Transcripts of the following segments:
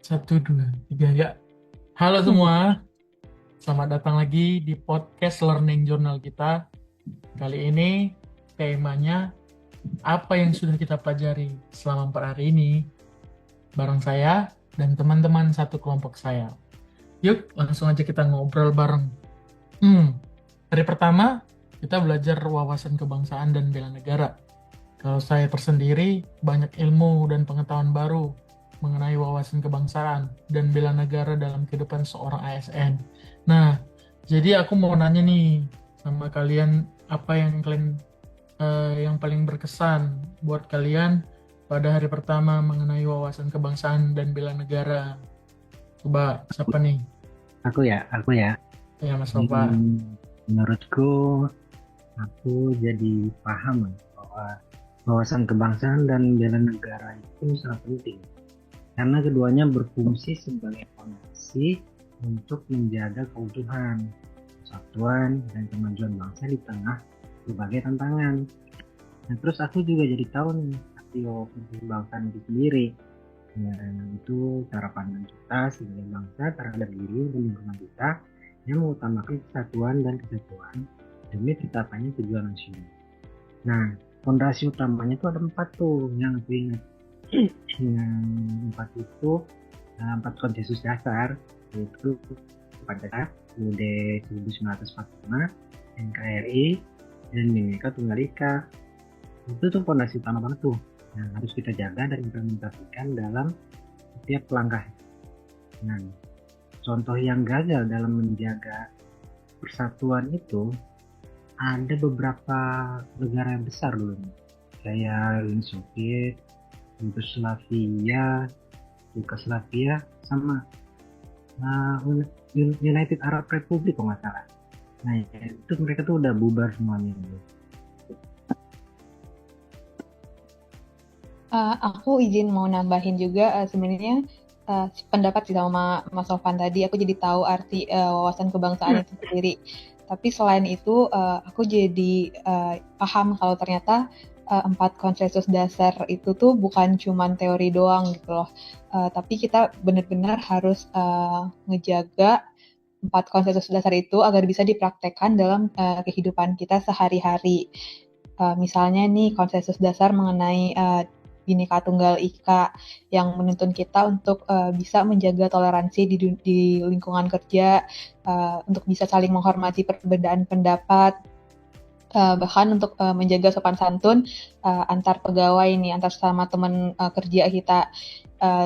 Satu, dua, tiga, ya. Halo semua, selamat datang lagi di podcast Learning Journal kita. Kali ini temanya apa yang sudah kita pelajari selama 4 hari ini bareng saya dan teman-teman satu kelompok saya. Yuk, langsung aja kita ngobrol bareng. Hari pertama kita belajar wawasan kebangsaan dan bela negara. Kalau saya tersendiri, banyak ilmu dan pengetahuan baru mengenai wawasan kebangsaan dan bela negara dalam kehidupan seorang ASN. Nah, jadi aku mau nanya nih sama kalian, apa yang paling berkesan buat kalian pada hari pertama mengenai wawasan kebangsaan dan bela negara? Coba, siapa nih? Aku ya. Ya, Mas Ropa. Hmm, Menurutku, aku jadi paham bahwa wawasan kebangsaan dan bela negara itu sangat penting karena keduanya berfungsi sebagai fondasi untuk menjaga keutuhan, persatuan, dan kemajuan bangsa di tengah berbagai tantangan. Nah, terus aku juga jadi tahu nih arti wawasan kebangsaan itu sendiri. Ya, itu cara pandang kita sebagai bangsa terhadap diri dan lingkungan kita yang mengutamakan kesatuan dan kesatuan demi tercapainya tujuan nasional. Nah, fondasi utamanya itu ada 4 tuh yang aku ingat. Yang 4 itu empat konsensus dasar, yaitu pada UUD 1945, NKRI, dan Bhinneka Tunggal Ika. Itu tuh fondasi utama banget tuh yang harus kita jaga dan implementasikan dalam setiap langkah. Nah, contoh yang gagal dalam menjaga persatuan itu ada beberapa negara yang besar dulu nih. Kayak Uni Soviet, Yugoslavia, sama United Arab Republic kalau nggak salah. Nah, itu mereka tuh udah bubar semuanya. Aku izin mau nambahin juga sebenarnya pendapat sih sama Mas Sofan tadi. Aku jadi tahu arti wawasan kebangsaan itu sendiri. Tapi selain itu, aku jadi paham kalau ternyata 4 konsensus dasar itu tuh bukan cuman teori doang gitu loh. Tapi kita benar-benar harus ngejaga 4 konsensus dasar itu agar bisa dipraktekkan dalam kehidupan kita sehari-hari. Misalnya nih konsensus dasar mengenai Bhinneka Tunggal Ika yang menuntun kita untuk bisa menjaga toleransi di lingkungan kerja, untuk bisa saling menghormati perbedaan pendapat, bahkan untuk menjaga sopan santun antar pegawai nih, antar sama teman kerja kita.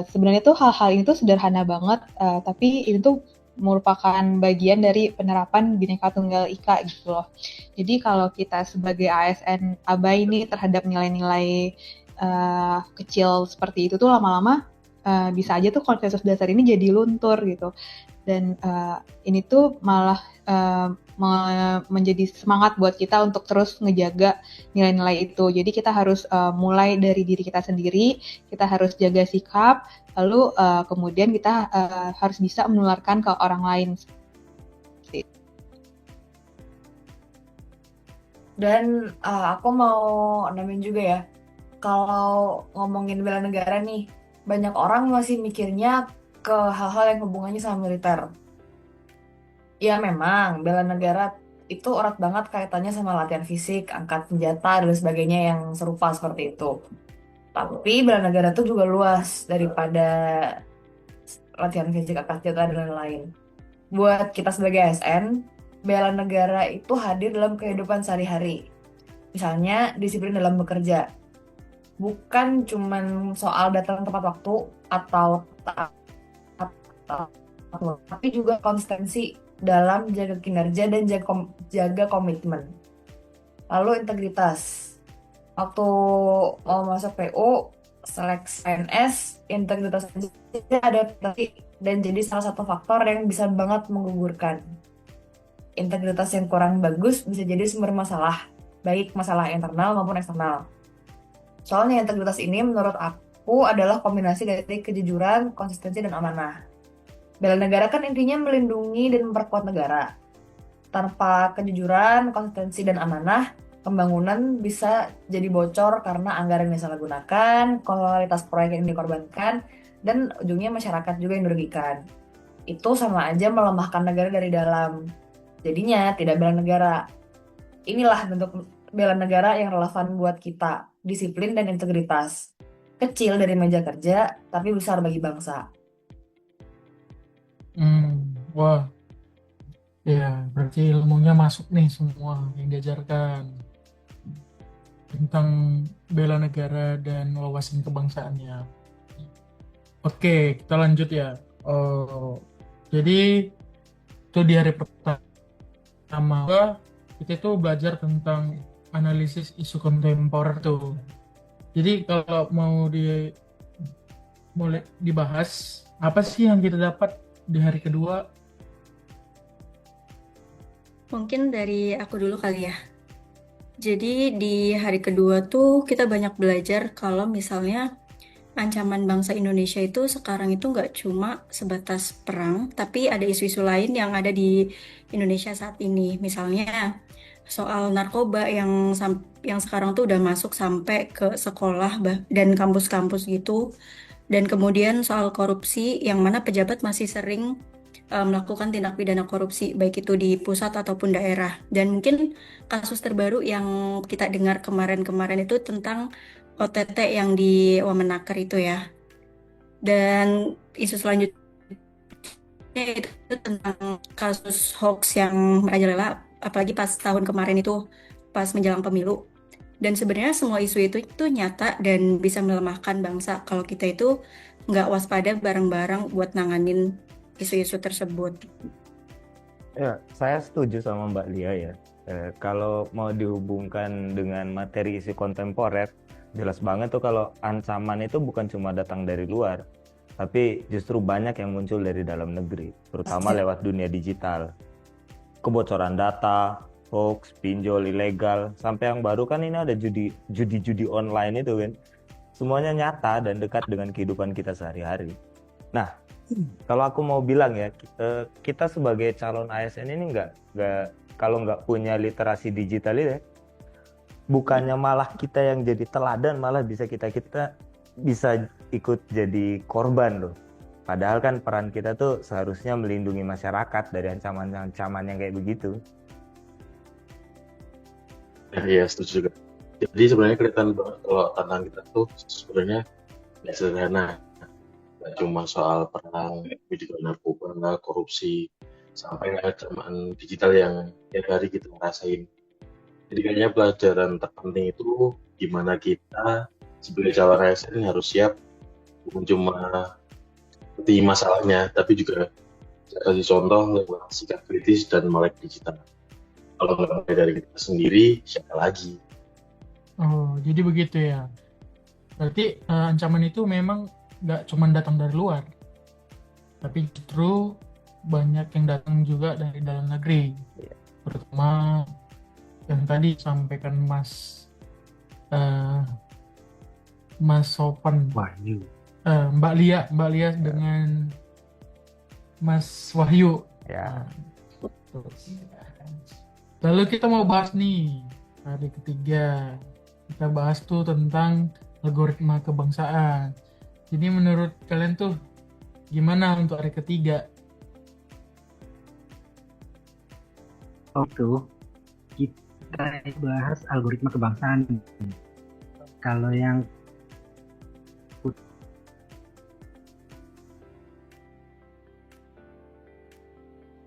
Sebenarnya tuh hal-hal ini tuh sederhana banget, tapi itu tuh merupakan bagian dari penerapan Bhinneka Tunggal Ika gitu loh. Jadi kalau kita sebagai ASN abai nih terhadap nilai-nilai kecil seperti itu tuh lama-lama bisa aja tuh konsensus dasar ini jadi luntur gitu. Dan ini tuh malah menjadi semangat buat kita untuk terus ngejaga nilai-nilai itu. Jadi kita harus mulai dari diri kita sendiri, kita harus jaga sikap, lalu kemudian kita harus bisa menularkan ke orang lain. Dan aku mau nambahin juga ya, kalau ngomongin bela negara nih, banyak orang masih mikirnya ke hal-hal yang hubungannya sama militer. Ya memang, bela negara itu erat banget kaitannya sama latihan fisik, angkat senjata, dan sebagainya yang serupa seperti itu. Tapi bela negara itu juga luas daripada latihan fisik, angkat senjata, dan lain-lain. Buat kita sebagai ASN, bela negara itu hadir dalam kehidupan sehari-hari. Misalnya, disiplin dalam bekerja. Bukan cuman soal datang tepat waktu atau tapi juga konsistensi dalam jaga kinerja dan jaga komitmen. Lalu integritas. Waktu mau masuk PU, seleksi PNS, integritas aja ada dan jadi salah satu faktor yang bisa banget menggugurkan. Integritas yang kurang bagus bisa jadi sumber masalah, baik masalah internal maupun eksternal. Soalnya integritas ini menurut aku adalah kombinasi dari kejujuran, konsistensi, dan amanah. Bela negara kan intinya melindungi dan memperkuat negara. Tanpa kejujuran, konsistensi, dan amanah, pembangunan bisa jadi bocor karena anggaran yang disalahgunakan, kualitas proyek yang dikorbankan, dan ujungnya masyarakat juga yang dirugikan. Itu sama aja melemahkan negara dari dalam. Jadinya tidak bela negara. Inilah bentuk bela negara yang relevan buat kita, disiplin dan integritas. Kecil dari meja kerja, tapi besar bagi bangsa. Wah, ya berarti ilmunya masuk nih semua yang diajarkan tentang bela negara dan wawasan kebangsaannya. Oke, kita lanjut ya. Jadi itu di hari pertama kita itu belajar tentang analisis isu kontemporer tuh. Jadi kalau mulai dibahas, apa sih yang kita dapat di hari kedua? Mungkin dari aku dulu kali ya. Jadi di hari kedua tuh kita banyak belajar kalau misalnya ancaman bangsa Indonesia itu sekarang itu nggak cuma sebatas perang, tapi ada isu-isu lain yang ada di Indonesia saat ini. Misalnya soal narkoba yang sekarang tuh udah masuk sampai ke sekolah dan kampus-kampus gitu. Dan kemudian soal korupsi yang mana pejabat masih sering melakukan tindak pidana korupsi, baik itu di pusat ataupun daerah. Dan mungkin kasus terbaru yang kita dengar kemarin-kemarin itu tentang OTT yang di Wamenaker itu ya. Dan isu selanjutnya itu tentang kasus hoax yang merajalela, apalagi pas tahun kemarin itu, pas menjelang pemilu. Dan sebenarnya semua isu itu nyata dan bisa melemahkan bangsa kalau kita itu nggak waspada bareng-bareng buat nanganin isu-isu tersebut. Ya, saya setuju sama Mbak Lia ya. Kalau mau dihubungkan dengan materi isu kontemporer, jelas banget tuh kalau ancaman itu bukan cuma datang dari luar, tapi justru banyak yang muncul dari dalam negeri, terutama lewat dunia digital. Kebocoran data, hoax, pinjol ilegal, sampai yang baru kan ini ada judi online itu kan. Semuanya nyata dan dekat dengan kehidupan kita sehari-hari. Nah, kalau aku mau bilang ya, kita sebagai calon ASN ini kalau nggak punya literasi digital ini, bukannya malah kita yang jadi teladan, malah bisa kita bisa ikut jadi korban loh. Padahal kan peran kita tuh seharusnya melindungi masyarakat dari ancaman-ancaman yang kayak begitu. Ya, setuju juga. Jadi sebenarnya kelihatan banget kalau tantangan kita tuh sebenarnya nggak sederhana. Nggak cuma soal perang, tapi juga narkoba, korupsi, sampai ancaman digital yang tiap hari kita ngerasain. Jadi kayaknya pelajaran terpenting itu gimana kita sebagai calon ASN harus siap bukan cuma seperti masalahnya, tapi juga kasih contoh lewat sikap kritis dan melek digital. Kalau nggak mulai dari kita sendiri, siapa lagi? Oh, jadi begitu ya. Berarti ancaman itu memang nggak cuma datang dari luar, tapi justru banyak yang datang juga dari dalam negeri, terutama yang tadi sampaikan Mas Sopan, Wahyu. Mbak Lia dengan Mas Wahyu. Ya. Lalu kita mau bahas nih hari ketiga, kita bahas tuh tentang algoritma kebangsaan. Jadi menurut kalian tuh gimana untuk hari ketiga? Waktu kita bahas algoritma kebangsaan. Kalau yang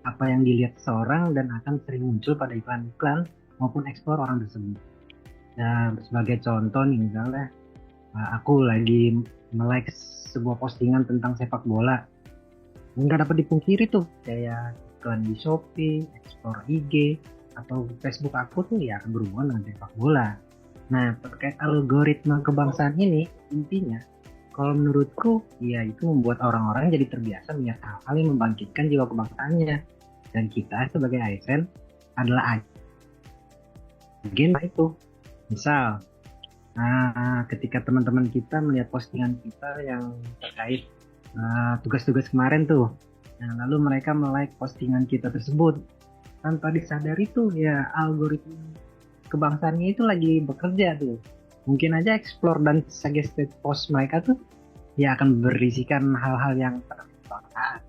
apa yang dilihat seorang dan akan sering muncul pada iklan-iklan maupun eksplor orang tersebut. Nah, sebagai contoh nih misalnya aku lagi like sebuah postingan tentang sepak bola, nggak dapat dipungkiri tuh kayak iklan di Shopee, explore IG atau Facebook aku tuh ya akan berhubungan dengan sepak bola. Nah, terkait algoritma kebangsaan ini, intinya kalau menurutku ya itu membuat orang-orang jadi terbiasa melihat hal-hal yang membangkitkan jiwa kebangsaannya, dan kita sebagai ASN adalah agen itu. Misal ketika teman-teman kita melihat postingan kita yang terkait tugas-tugas kemarin tuh, nah, lalu mereka like postingan kita tersebut, tanpa disadari tuh ya algoritma kebangsaannya itu lagi bekerja tuh. Mungkin aja explore dan suggested post mereka tuh ya akan berisikan hal-hal yang bermanfaat.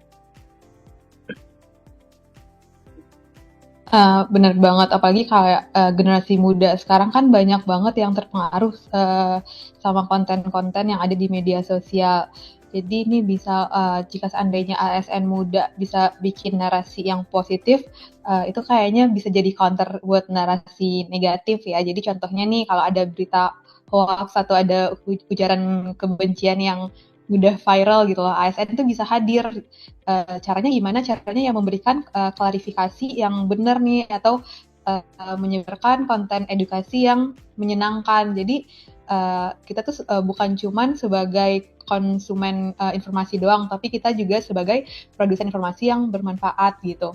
Bener banget, apalagi kayak generasi muda sekarang kan banyak banget yang terpengaruh sama konten-konten yang ada di media sosial. Jadi ini bisa jika seandainya ASN muda bisa bikin narasi yang positif, itu kayaknya bisa jadi counter buat narasi negatif ya. Jadi contohnya nih kalau ada berita hoax atau ada ujaran kebencian yang udah viral gitu loh, ASN itu bisa hadir. Caranya gimana? Caranya yang memberikan klarifikasi yang benar nih atau menyebarkan konten edukasi yang menyenangkan. Jadi kita tuh bukan cuman sebagai konsumen informasi doang, tapi kita juga sebagai produsen informasi yang bermanfaat gitu.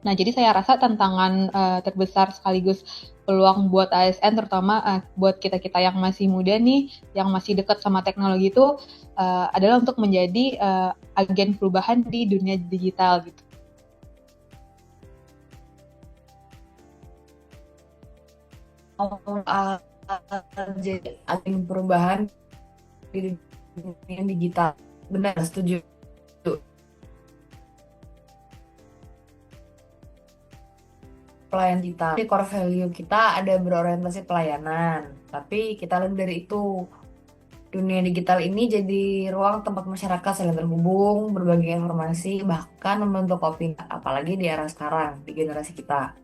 Nah, jadi saya rasa tantangan terbesar sekaligus peluang buat ASN, terutama buat kita-kita yang masih muda nih, yang masih dekat sama teknologi itu adalah untuk menjadi agen perubahan di dunia digital gitu. Jadi agen perubahan di dunia digital. Benar, setuju. Pelayan kita, di core value kita ada berorientasi pelayanan, tapi kita lebih dari itu. Dunia digital ini jadi ruang tempat masyarakat saling terhubung, berbagi informasi, bahkan membentuk opini, apalagi di era sekarang, di generasi kita.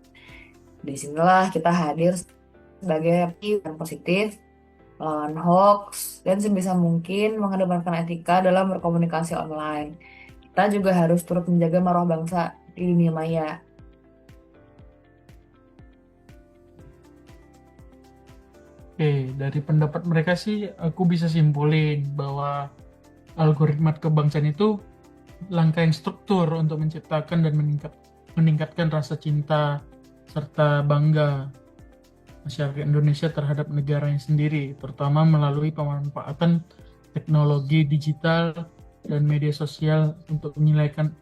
Disinilah kita hadir sebagai yang positif, melawan hoax, dan sebisa mungkin mengedepankan etika dalam berkomunikasi online. Kita juga harus turut menjaga marwah bangsa di dunia maya. Oke, dari pendapat mereka sih aku bisa simpulin bahwa algoritma kebangsaan itu langkah yang struktur untuk menciptakan dan meningkatkan rasa cinta serta bangga masyarakat Indonesia terhadap negaranya sendiri, terutama melalui pemanfaatan teknologi digital dan media sosial untuk menyebarkan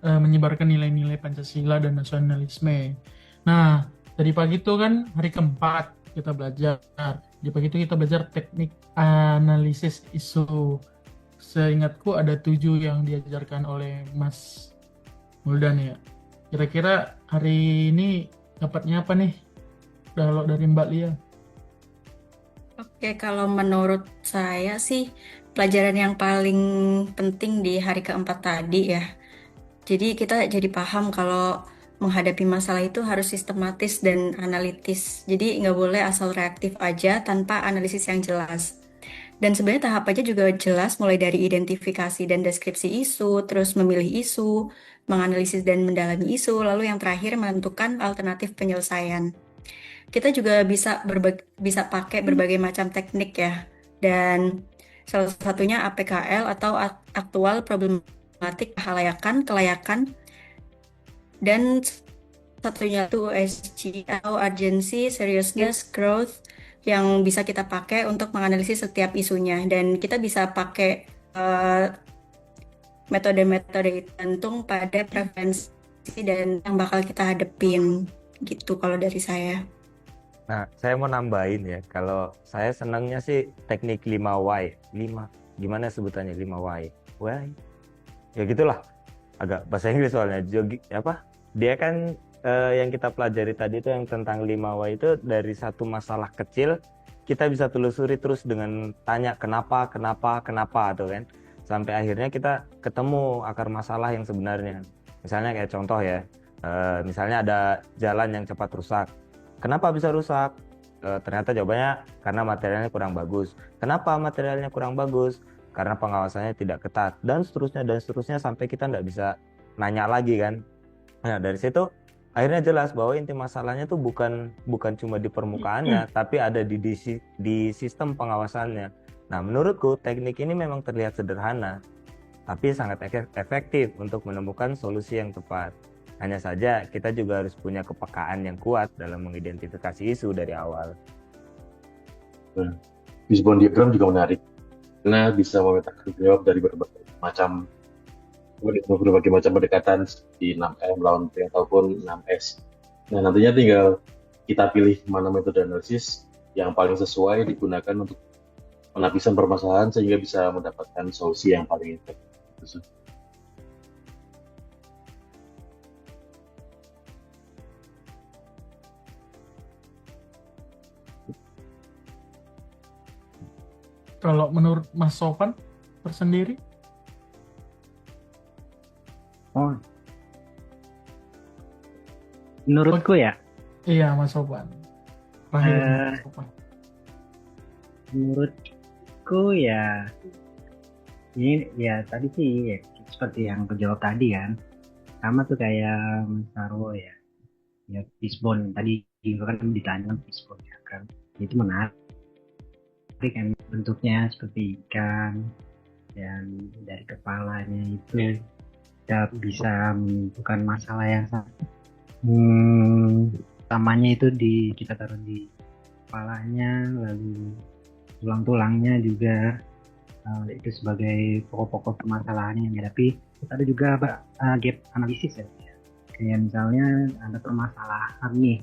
nilai-nilai Pancasila dan nasionalisme. Nah, tadi pagi itu kan hari keempat kita belajar. Di pagi itu kita belajar teknik analisis isu. Seingatku ada 7 yang diajarkan oleh Mas Muldan ya. Kira-kira hari ini dapatnya apa nih? Kalau dari Mbak Lia. Oke, kalau menurut saya sih pelajaran yang paling penting di hari keempat tadi ya. Jadi kita jadi paham kalau menghadapi masalah itu harus sistematis dan analitis. Jadi nggak boleh asal reaktif aja tanpa analisis yang jelas. Dan sebenarnya tahapannya juga jelas, mulai dari identifikasi dan deskripsi isu, terus memilih isu, menganalisis dan mendalami isu, lalu yang terakhir menentukan alternatif penyelesaian. Kita juga bisa pakai berbagai macam teknik ya, dan salah satunya APKL atau aktual problematik kelayakan, dan satunya itu USG atau urgency, seriousness, growth, yang bisa kita pakai untuk menganalisis setiap isunya. Dan kita bisa pakai metode-metode tergantung pada preferensi dan yang bakal kita hadepin gitu kalau dari saya. Nah, saya mau nambahin ya, kalau saya senangnya sih teknik 5Y. Gimana sebutannya 5Y? Why? Ya gitulah, agak bahasa Inggris soalnya. Dia kan yang kita pelajari tadi itu yang tentang 5Y itu dari satu masalah kecil, kita bisa telusuri terus dengan tanya kenapa tuh kan. Sampai akhirnya kita ketemu akar masalah yang sebenarnya. Misalnya kayak contoh ya, misalnya ada jalan yang cepat rusak. Kenapa bisa rusak? Ternyata jawabannya karena materialnya kurang bagus. Kenapa materialnya kurang bagus? Karena pengawasannya tidak ketat, dan seterusnya sampai kita nggak bisa nanya lagi kan. Nah, dari situ akhirnya jelas bahwa inti masalahnya tuh bukan cuma di permukaannya, tapi ada di sistem pengawasannya. Nah, menurutku teknik ini memang terlihat sederhana, tapi sangat efektif untuk menemukan solusi yang tepat. Hanya saja kita juga harus punya kepekaan yang kuat dalam mengidentifikasi isu dari awal. Fishbone diagram juga menarik karena bisa memetakan jawab dari berbagai macam pendekatan seperti 6M lawan P ataupun 6S. Nah, nantinya tinggal kita pilih mana metode analisis yang paling sesuai digunakan untuk penapisan permasalahan sehingga bisa mendapatkan solusi yang paling efektif. Kalau menurut Mas Sofan tersendiri? Oh, menurutku ya, Iya, Mas Sofan. Terakhir Eh. Mas Sofan. menurutku ya, ini ya tadi sih ya, seperti yang kejawab tadi kan, sama tuh kayak Mas Sarwo ya, fishbone tadi juga kan ditanya fishbone ya kan, itu menarik kan bentuknya seperti ikan dan dari kepalanya itu kita bisa menentukan masalah yang utamanya itu kita taruh di kepalanya, lalu tulang-tulangnya juga itu sebagai pokok-pokok permasalahan yang dihadapi. Terus ada juga gap analisis ya, kayak misalnya ada permasalahan nih,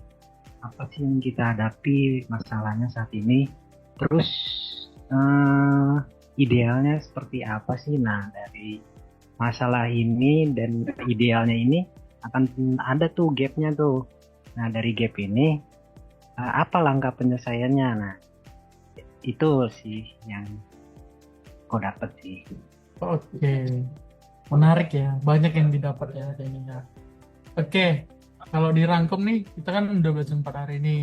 apa sih yang kita hadapi masalahnya saat ini, terus idealnya seperti apa sih. Nah, dari masalah ini dan idealnya ini akan ada tuh gapnya tuh. Nah, dari gap ini apa langkah penyelesaiannya. Nah, itu sih yang kau dapat sih. Oke, menarik ya. Banyak yang didapat ya jadinya. Oke, kalau dirangkum nih, kita kan udah belajar 4 hari ini.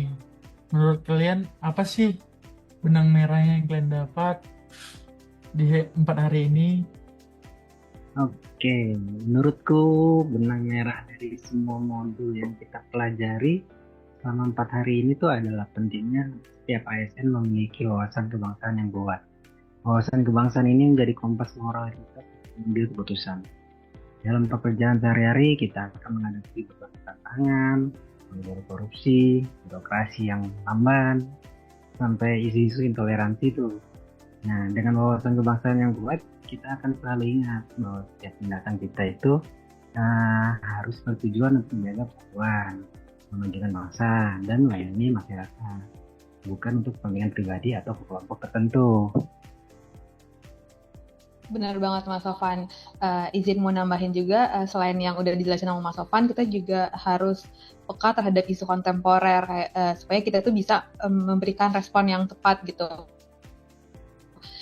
Menurut kalian apa sih benang merahnya yang kalian dapat di 4 hari ini? Oke, menurutku benang merah dari semua modul yang kita pelajari selama 4 hari ini tuh adalah pentingnya setiap ASN memiliki wawasan kebangsaan yang kuat. Wawasan kebangsaan ini menjadi kompas moral kita mengambil keputusan. Dalam pekerjaan sehari-hari kita akan menghadapi berbagai tantangan, mulai dari korupsi, birokrasi yang lamban, sampai isu-isu intoleransi tuh. Nah, dengan wawasan kebangsaan yang kuat, kita akan selalu ingat bahwa setiap tindakan kita itu harus bertujuan untuk menjaga persatuan, memajukan bangsa, dan melayani masyarakat, bukan untuk kepentingan pribadi atau kelompok tertentu. Benar banget Mas Sofan. Izin mau nambahin juga, selain yang udah dijelasin sama Mas Sofan, kita juga harus peka terhadap isu kontemporer, supaya kita tuh bisa memberikan respon yang tepat gitu.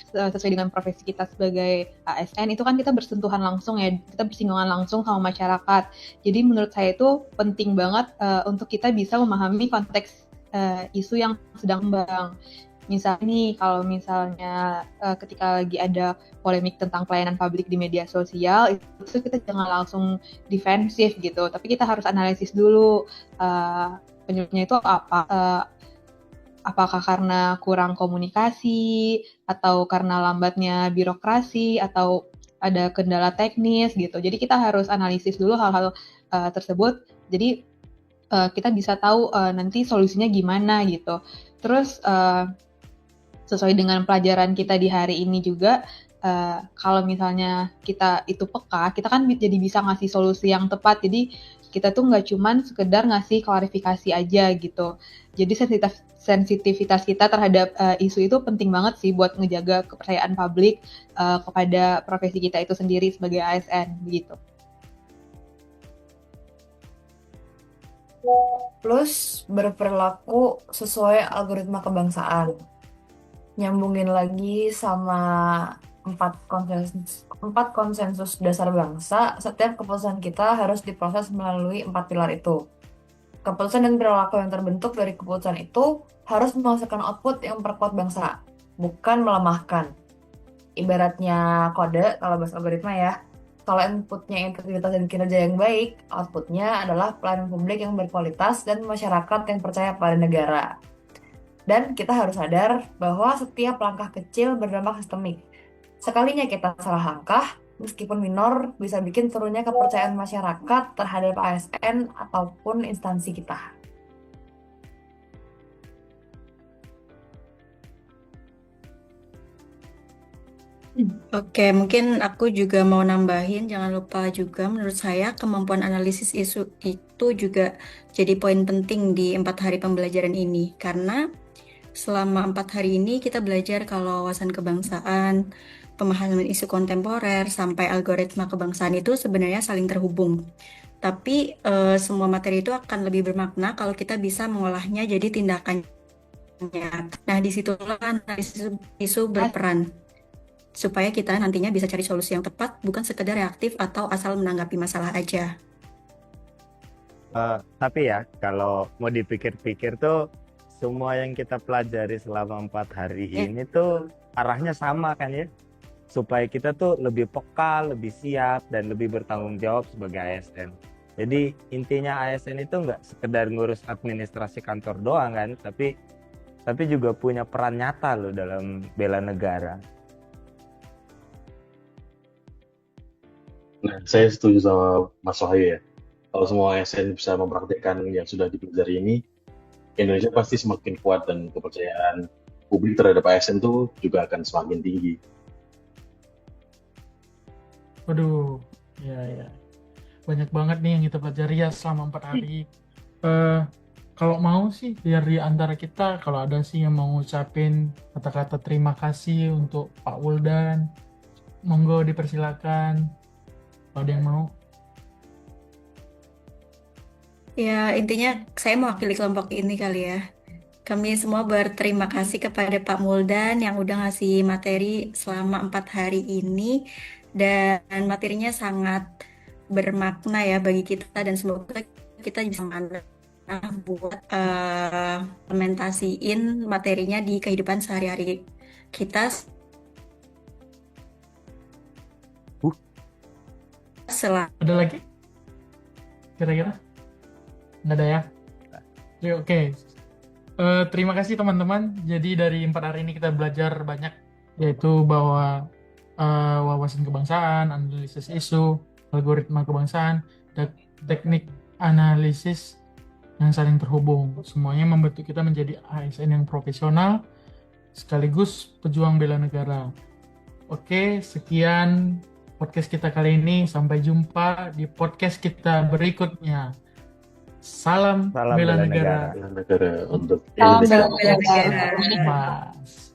Sesuai dengan profesi kita sebagai ASN, itu kan kita bersentuhan langsung ya, kita bersinggungan langsung sama masyarakat. Jadi menurut saya itu penting banget untuk kita bisa memahami konteks isu yang sedang berkembang. Misalnya nih, kalau misalnya ketika lagi ada polemik tentang pelayanan publik di media sosial, itu kita jangan langsung defensif gitu, tapi kita harus analisis dulu penyebabnya itu apa. Apakah karena kurang komunikasi, atau karena lambatnya birokrasi, atau ada kendala teknis gitu. Jadi kita harus analisis dulu hal-hal tersebut. Jadi kita bisa tahu nanti solusinya gimana gitu. Terus sesuai dengan pelajaran kita di hari ini juga, kalau misalnya kita itu peka, kita kan jadi bisa ngasih solusi yang tepat. Jadi kita tuh nggak cuman sekedar ngasih klarifikasi aja gitu. Jadi sensitivitas kita terhadap isu itu penting banget sih buat ngejaga kepercayaan publik kepada profesi kita itu sendiri sebagai ASN begitu. Plus berperilaku sesuai algoritma kebangsaan. Nyambungin lagi sama 4 konsensus dasar bangsa, setiap keputusan kita harus diproses melalui 4 pilar itu. Keputusan dan perilaku yang terbentuk dari keputusan itu harus menghasilkan output yang memperkuat bangsa, bukan melemahkan. Ibaratnya kode, kalau bahasa algoritma ya, kalau inputnya integritas dan kinerja yang baik, outputnya adalah pelayanan publik yang berkualitas dan masyarakat yang percaya pada negara. Dan kita harus sadar bahwa setiap langkah kecil berdampak sistemik. Sekalinya kita salah langkah, meskipun minor, bisa bikin turunnya kepercayaan masyarakat terhadap ASN ataupun instansi kita. Oke, mungkin aku juga mau nambahin, jangan lupa juga menurut saya kemampuan analisis isu itu juga jadi poin penting di 4 hari pembelajaran ini. Karena selama 4 hari ini kita belajar kalau wawasan kebangsaan, pemahaman isu kontemporer, sampai algoritma kebangsaan itu sebenarnya saling terhubung. Tapi semua materi itu akan lebih bermakna kalau kita bisa mengolahnya jadi tindakan nyata. Nah, disitulah analisis isu berperan supaya kita nantinya bisa cari solusi yang tepat, bukan sekedar reaktif atau asal menanggapi masalah aja. Tapi ya, kalau mau dipikir-pikir tuh, semua yang kita pelajari selama 4 hari ini tuh arahnya sama kan ya? Supaya kita tuh lebih peka, lebih siap, dan lebih bertanggung jawab sebagai ASN. Jadi intinya ASN itu nggak sekedar ngurus administrasi kantor doang kan, tapi juga punya peran nyata loh dalam bela negara. Nah, saya setuju sama Mas Wahyu ya. Kalau semua ASN bisa mempraktikkan yang sudah dipelajari ini, Indonesia pasti semakin kuat dan kepercayaan publik terhadap ASN itu juga akan semakin tinggi. Waduh, ya. Banyak banget nih yang kita pelajari ya selama 4 hari. Kalau mau sih, biar di antara kita, kalau ada sih yang mau ngucapin kata-kata terima kasih untuk Pak Wuldan, monggo dipersilakan. Kalau ada yang mau. Ya, intinya saya mewakili kelompok ini kali ya. Kami semua berterima kasih kepada Pak Muldan yang udah ngasih materi selama 4 hari ini. Dan materinya sangat bermakna ya bagi kita, dan semoga kita bisa buat implementasiin materinya di kehidupan sehari-hari kita Ada lagi? Kira-kira? Nggak ada ya? Ya, oke. Terima kasih teman-teman. Jadi dari 4 hari ini kita belajar banyak, yaitu bahwa wawasan kebangsaan, analisis isu, algoritma kebangsaan, dan teknik analisis yang saling terhubung. Semuanya membentuk kita menjadi ASN yang profesional sekaligus pejuang bela negara. Oke, sekian podcast kita kali ini. Sampai jumpa di podcast kita berikutnya. Salam Salam bela bela negara. negara. Bela negara untuk Salam Indonesia. bela negara. Mas.